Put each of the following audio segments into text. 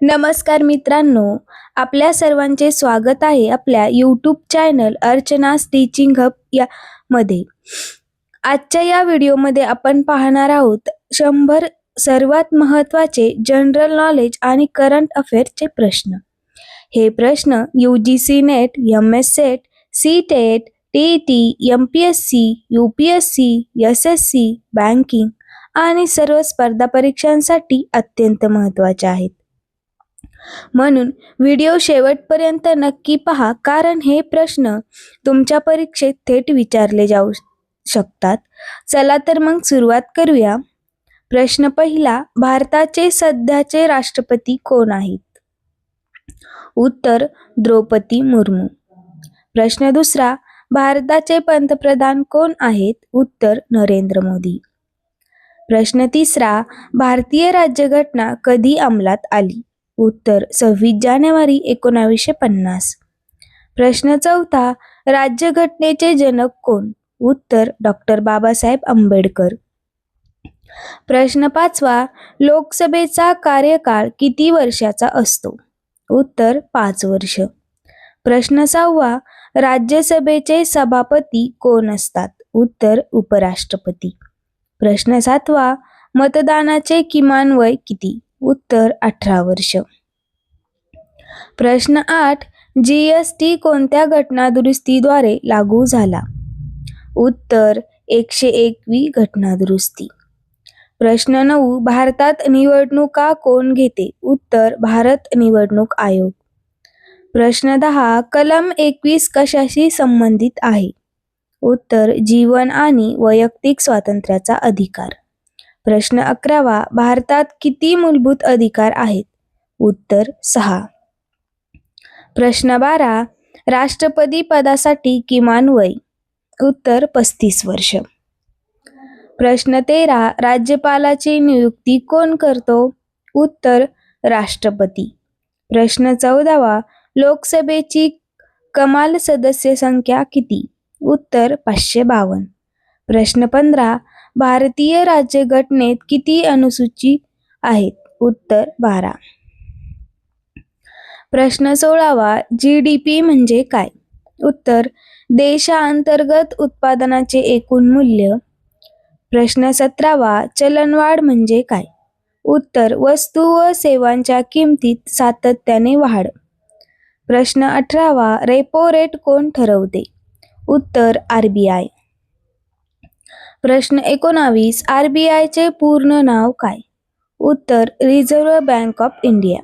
नमस्कार मित्रांनो, आपल्या सर्वांचे स्वागत आहे आपल्या यूट्यूब चॅनल अर्चनास टीचिंग हब या मध्ये. आजच्या या व्हिडिओमध्ये आपण पाहणार आहोत 100 सर्वात महत्त्वाचे जनरल नॉलेज आणि करंट अफेअर्सचे प्रश्न. हे प्रश्न UGC net, MS set, CTET, TET, MPSC, UPSC, SSC, banking आणि सर्व स्पर्धा परीक्षांसाठी अत्यंत महत्त्वाचे आहेत. म्हणून व्हिडिओ शेवटपर्यंत नक्की पहा, कारण हे प्रश्न तुमच्या परीक्षेत थेट विचारले जाऊ शकतात. चला तर मग सुरुवात करूया. प्रश्न पहिला, भारताचे सध्याचे राष्ट्रपती कोण आहेत? उत्तर द्रौपदी मुर्मू. प्रश्न दुसरा, भारताचे पंतप्रधान कोण आहेत? उत्तर नरेंद्र मोदी. प्रश्न तिसरा, भारतीय राज्यघटना कधी अंमलात आली? उत्तर 26 जानेवारी 1950. प्रश्न चौथा, राज्यघटनेचे जनक कोण? उत्तर डॉक्टर बाबासाहेब आंबेडकर. प्रश्न पाचवा, लोकसभेचा कार्यकाळ किती वर्षाचा असतो? उत्तर 5 वर्ष. प्रश्न सहावा, राज्यसभेचे सभापती कोण असतात? उत्तर उपराष्ट्रपती. प्रश्न सातवा, मतदानाचे किमान वय किती? उत्तर 18 वर्ष. प्रश्न 8, GST कोणत्या घटनादुरुस्तीद्वारे लागू झाला? उत्तर 101वी घटनादुरुस्ती. प्रश्न 9, भारतात निवडणुका कोण घेते? उत्तर भारत निवडणूक आयोग. प्रश्न 10, कलम 21 कशाशी संबंधित आहे? उत्तर जीवन आणि वैयक्तिक स्वातंत्र्याचा अधिकार. प्रश्न 11, भारतात किती मूलभूत अधिकार आहेत? उत्तर 6. प्रश्न 12, राष्ट्रपती पदासाठी किमान वय? उत्तर 35 वर्ष. प्रश्न 13, राज्यपालाची नियुक्ती कोण करतो? उत्तर राष्ट्रपती. प्रश्न 14, लोकसभेची कमाल सदस्य संख्या किती? उत्तर 552. प्रश्न 15, भारतीय राज्यघटनेत किती अनुसूची आहेत? उत्तर 12. प्रश्न 16, GDP म्हणजे काय? उत्तर देशांतर्गत उत्पादनाचे एकूण मूल्य. प्रश्न 17, चलनवाढ म्हणजे काय? उत्तर वस्तू व सेवांच्या किमतीत सातत्याने वाढ. प्रश्न 18, रेपो रेट कोण ठरवते? उत्तर RBI. प्रश्न 19, RBIचे पूर्ण नाव काय? उत्तर रिझर्व्ह बँक ऑफ इंडिया.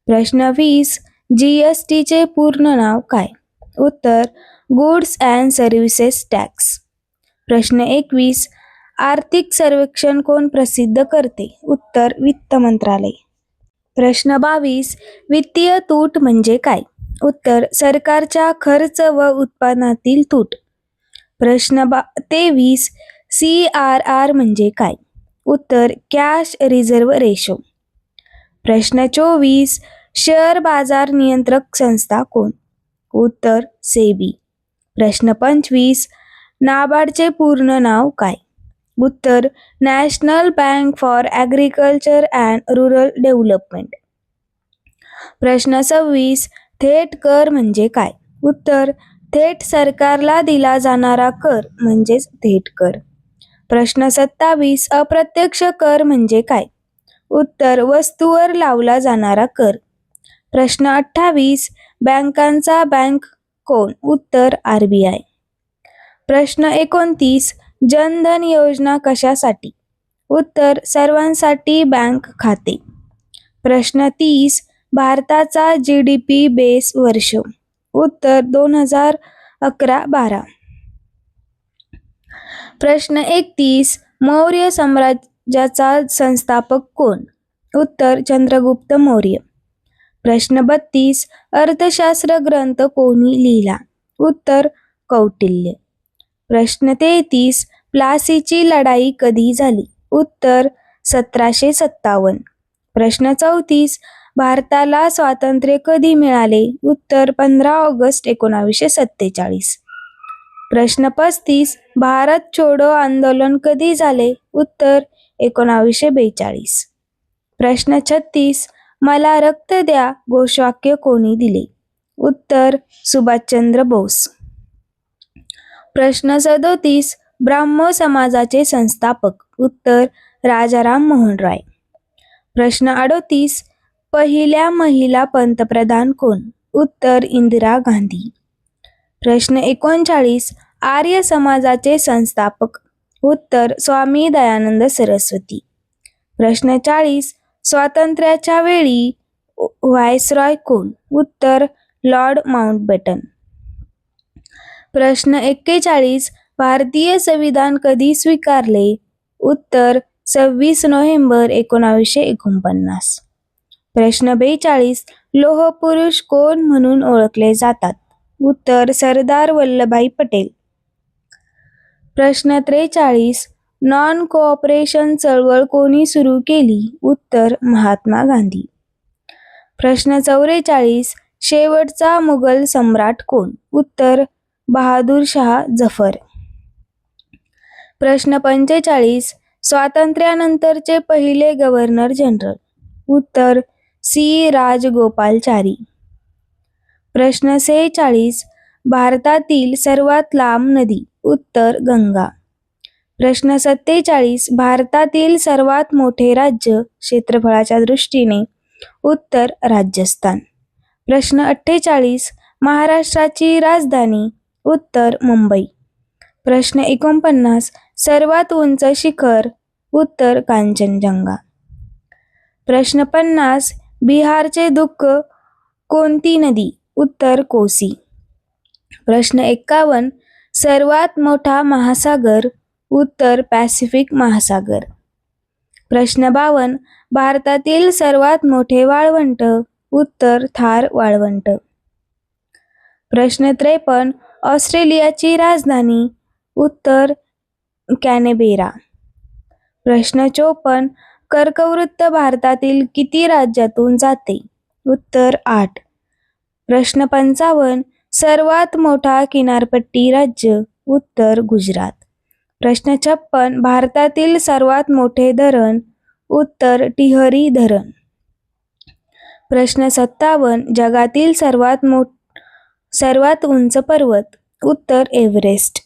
प्रश्न 20, GSTचे पूर्ण नाव काय? उत्तर गुड्स अँड सर्व्हिसेस टॅक्स. प्रश्न 21, आर्थिक सर्वेक्षण कोण प्रसिद्ध करते? उत्तर वित्त मंत्रालय. प्रश्न 22, वित्तीय तूट म्हणजे काय? उत्तर सरकारच्या खर्च व उत्पन्नातील तूट. प्रश्न 23, CRR म्हणजे काय? उत्तर कॅश रिझर्व्ह रेशो. प्रश्न 24, शेअर बाजार नियंत्रक संस्था कोण? उत्तर सेबी. प्रश्न 25, नाबार्डचे पूर्ण नाव काय? उत्तर national bank for agriculture and rural development. प्रश्न 26, थेट कर म्हणजे काय? उत्तर थेट सरकारला दिला जाणारा कर म्हणजेच थेट कर. प्रश्न 27, अप्रत्यक्ष कर म्हणजे काय? उत्तर वस्तूवर लावला जाणारा कर. प्रश्न 28, बँकांचा बँक कोण? उत्तर RBI. प्रश्न 29, जनधन योजना कशासाठी? उत्तर सर्वांसाठी बँक खाते. प्रश्न 30, भारताचा GDP बेस वर्ष? उत्तर 2011-12. प्रश्न 31, मौर्य साम्राज्याचा संस्थापक कोण? उत्तर चंद्रगुप्त मौर्य. प्रश्न 32, अर्थशास्त्र ग्रंथ कोणी लिहिला? उत्तर कौटिल्य. प्रश्न 33, प्लासीची लढाई कधी झाली? उत्तर 1757. प्रश्न 34, भारताला स्वातंत्र्य कधी मिळाले? उत्तर 15 ऑगस्ट 1947. प्रश्न 35, भारत छोडो आंदोलन कधी झाले? उत्तर 1942. प्रश्न 36, मला रक्त द्या घोषवाक्य कोणी दिले? उत्तर सुभाषचंद्र बोस. प्रश्न 37. ब्राह्मो समाजाचे संस्थापक? उत्तर राजाराम मोहन राय. प्रश्न 38. पहिल्या महिला पंतप्रधान कोण? उत्तर इंदिरा गांधी. प्रश्न 39. आर्य समाजाचे संस्थापक? उत्तर स्वामी दयानंद सरस्वती. प्रश्न 40. स्वातंत्र्याच्या वेळी व्हायसरॉय कोण? उत्तर लॉर्ड माउंटबॅटन. प्रश्न 41. भारतीय संविधान कधी स्वीकारले? उत्तर 26 नोव्हेंबर 1949. प्रश्न 42. लोहपुरुष कोण म्हणून ओळखले जातात? उत्तर सरदार वल्लभभाई पटेल. प्रश्न 43. नॉन कोऑपरेशन चळवळ कोणी सुरू केली? उत्तर महात्मा गांधी. प्रश्न 44. शेवटचा मुघल सम्राट कोण? उत्तर बहादूर शाह जफर. प्रश्न 45. स्वातंत्र्यानंतरचे पहिले गव्हर्नर जनरल? उत्तर सी राजगोपालचारी. प्रश्न 46. भारतातील सर्वात लांब नदी? उत्तर गंगा. प्रश्न 47. भारतातील सर्वात मोठे राज्य क्षेत्रफळाच्या दृष्टीने? उत्तर राजस्थान. प्रश्न 48. महाराष्ट्राची राजधानी? उत्तर मुंबई. प्रश्न 49. सर्वात उंच शिखर? उत्तर कांचनजंगा. प्रश्न 50. बिहारचे दुःख कोणती नदी? उत्तर कोसी. प्रश्न 51. सर्वात मोठा महासागर? उत्तर पॅसिफिक महासागर. प्रश्न 52. भारतातील सर्वात मोठे वाळवंट? उत्तर थार वाळवंट. प्रश्न 53. ऑस्ट्रेलियाची राजधानी? उत्तर कॅनबेरा. प्रश्न 54. कर्कवृत्त भारतातील किती राज्यातून जाते? उत्तर 8. प्रश्न 55. सर्वात मोठा किनारपट्टी राज्य? उत्तर गुजरात. प्रश्न 56. भारतातील सर्वात मोठे धरण? उत्तर टिहरी धरण. प्रश्न 57. जगातील सर्वात उंच पर्वत? उत्तर एव्हरेस्ट.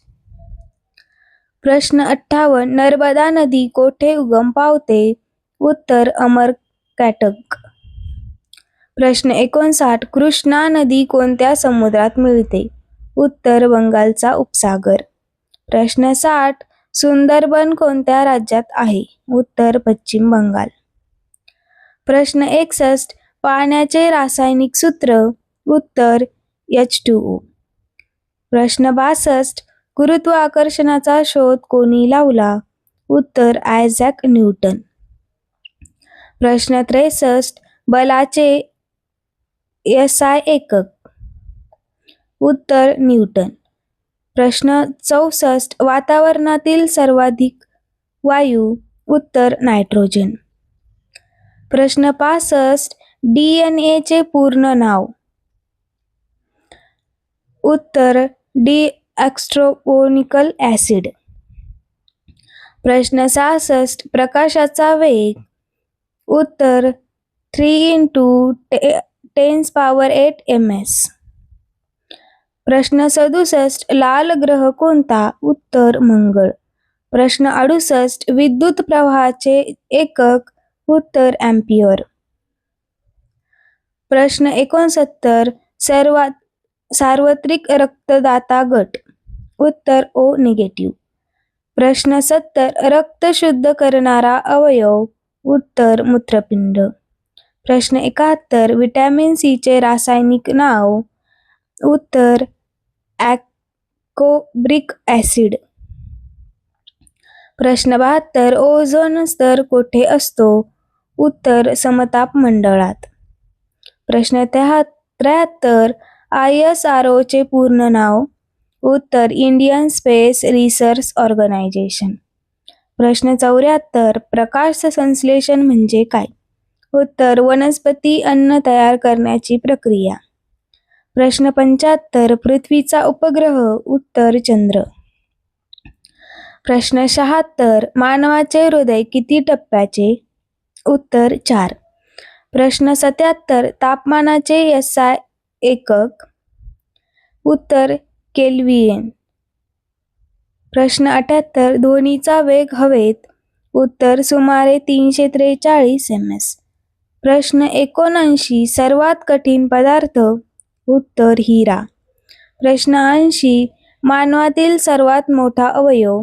प्रश्न 58. नर्मदा नदी कोठे उगम पावते? उत्तर अमरकंटक. प्रश्न 59. कृष्णा नदी कोणत्या समुद्रात मिळते? उत्तर बंगालचा उपसागर. प्रश्न 60. सुंदरबन कोणत्या राज्यात आहे? उत्तर पश्चिम बंगाल. प्रश्न 61. पाण्याचे रासायनिक सूत्र? उत्तर H2O. प्रश्न 62. गुरुत्वाकर्षणाचा शोध कोणी लावला? उत्तर आयझॅक न्यूटन. प्रश्न 63. बलाचे SI एकक? उत्तर न्यूटन. प्रश्न 64. वातावरणातील सर्वाधिक वायू? उत्तर नायट्रोजन. प्रश्न 65. DNA चे पूर्ण नाव? उत्तर डीऑक्सिरिबोन्यूक्लिक ॲसिड. प्रश्न 66. प्रकाशाचा वेग? उत्तर 3 × 10⁸ ms. प्रश्न 67. लाल ग्रह कोणता? उत्तर मंगळ. प्रश्न 68. विद्युत प्रवाहाचे एकक? उत्तर अँपिअर. प्रश्न 69. सार्वत्रिक रक्तदाता गट? उत्तर O निगेटिव्ह. प्रश्न 70. रक्त शुद्ध करणारा अवयव? उत्तर मूत्रपिंड. प्रश्न 71. व्हिटॅमिन C चे रासायनिक नाव? उत्तर ॲस्कॉर्बिक ॲसिड. प्रश्न 72. ओझोन स्तर कोठे असतो? उत्तर समताप मंडळात. प्रश्न 73. ISRO चे पूर्ण नाव? उत्तर इंडियन स्पेस रिसर्च ऑर्गनायझेशन. प्रश्न 74. प्रकाश संश्लेषण म्हणजे काय? उत्तर वनस्पती अन्न तयार करण्याची प्रक्रिया. प्रश्न 75. पृथ्वीचा उपग्रह? उत्तर चंद्र. प्रश्न 76. मानवाचे हृदय किती टप्प्याचे? उत्तर 4. प्रश्न 77 तापमानाचे SI एकक. उत्तर केल्व्हिन. प्रश्न 78 ध्वनीचा वेग हवेत. उत्तर सुमारे 343 ms. प्रश्न 79 सर्वात कठीण पदार्थ. उत्तर हिरा. प्रश्न 80 मानवातील सर्वात मोठा अवयव.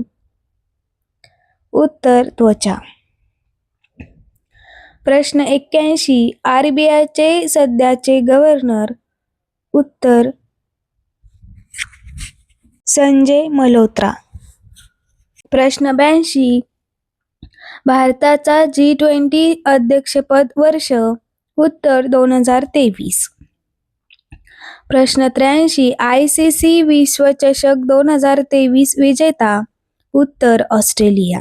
उत्तर त्वचा. प्रश्न 81 RBIचे सध्याचे गव्हर्नर. उत्तर संजय मल्होत्रा. प्रश्न 82 भारताचा G20 अध्यक्षपद वर्ष. उत्तर 2023. प्रश्न 83 ICC विश्वचषक 2023 विजेता. उत्तर ऑस्ट्रेलिया.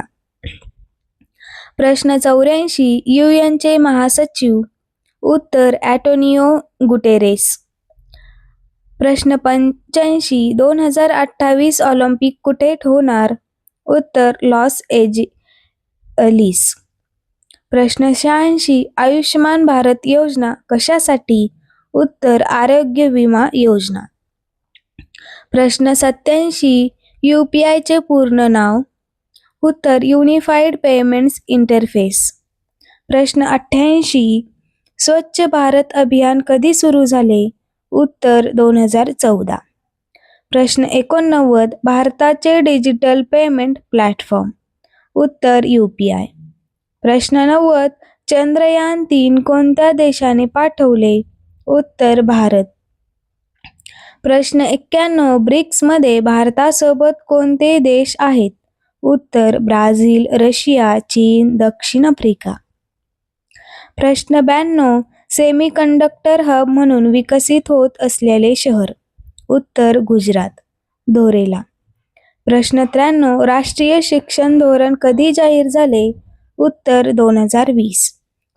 प्रश्न 84 UN चे महासचिव. उत्तर अँटोनियो गुटेरेस. प्रश्न 85 2028 ऑलिम्पिक कुठे होणार. उत्तर लॉस एंजेलिस. प्रश्न 86 आयुष्मान भारत योजना कशासाठी. उत्तर आरोग्य विमा योजना. प्रश्न 87 UPI चे पूर्ण नाव. उत्तर युनिफाईड पेमेंट्स इंटरफेस. प्रश्न 88 स्वच्छ भारत अभियान कधी सुरू झाले. उत्तर 2014. प्रश्न 89 भारताचे डिजिटल पेमेंट प्लॅटफॉर्म. उत्तर UPI. प्रश्न 90 चंद्रयान-3 कोणत्या देशाने पाठवले. उत्तर भारत. प्रश्न 91 ब्रिक्समध्ये भारतासोबत कोणते देश आहेत. उत्तर ब्राझील, रशिया, चीन, दक्षिण आफ्रिका. प्रश्न 92 सेमीकंडक्टर हब म्हणून विकसित होत असलेले शहर. उत्तर गुजरात, धोरेला. प्रश्न 93 राष्ट्रीय शिक्षण धोरण कधी जाहीर झाले. उत्तर 2020.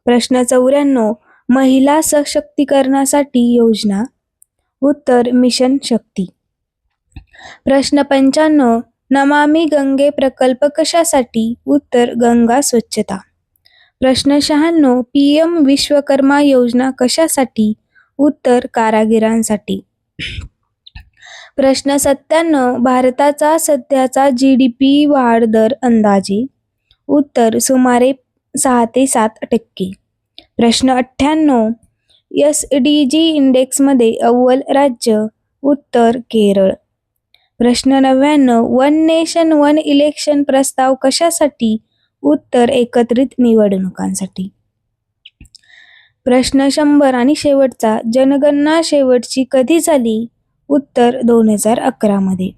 प्रश्न 94 महिला सशक्तीकरणासाठी योजना. उत्तर मिशन शक्ती. प्रश्न 95 नमामि गंगे प्रकल्प कशासाठी. उत्तर गंगा स्वच्छता. प्रश्न 96 PM विश्वकर्मा योजना कशासाठी. उत्तर कारागिरांसाठी. प्रश्न 97 भारताचा सध्याचा GDP वाढ दर अंदाजे. उत्तर सुमारे 6 ते 7%. प्रश्न 98 SDG इंडेक्समध्ये अव्वल राज्य. उत्तर केरळ. प्रश्न 99 वन नेशन वन इलेक्शन प्रस्ताव कशासाठी. उत्तर एकत्रित निवडणुकांसाठी. प्रश्न 100 आणि शेवटचा जनगणना शेवटची कधी झाली. उत्तर 2011 मध्ये.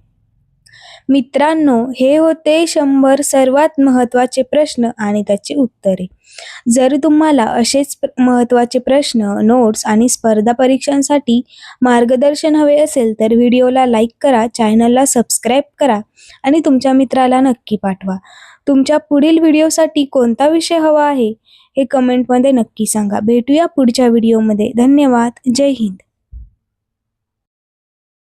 मित्रांनो, हे होते 100 सर्वात महत्त्वाचे प्रश्न आणि त्याची उत्तरे. जर तुम्हाला असेच महत्त्वाचे प्रश्न, नोट्स आणि स्पर्धा परीक्षांसाठी मार्गदर्शन हवे असेल तर व्हिडिओला लाईक करा, चॅनलला सबस्क्राईब करा आणि तुमच्या मित्राला नक्की पाठवा. तुमच्या पुढील व्हिडिओसाठी कोणता विषय हवा आहे हे कमेंटमध्ये नक्की सांगा. भेटूया पुढच्या व्हिडिओमध्ये. धन्यवाद. जय हिंद.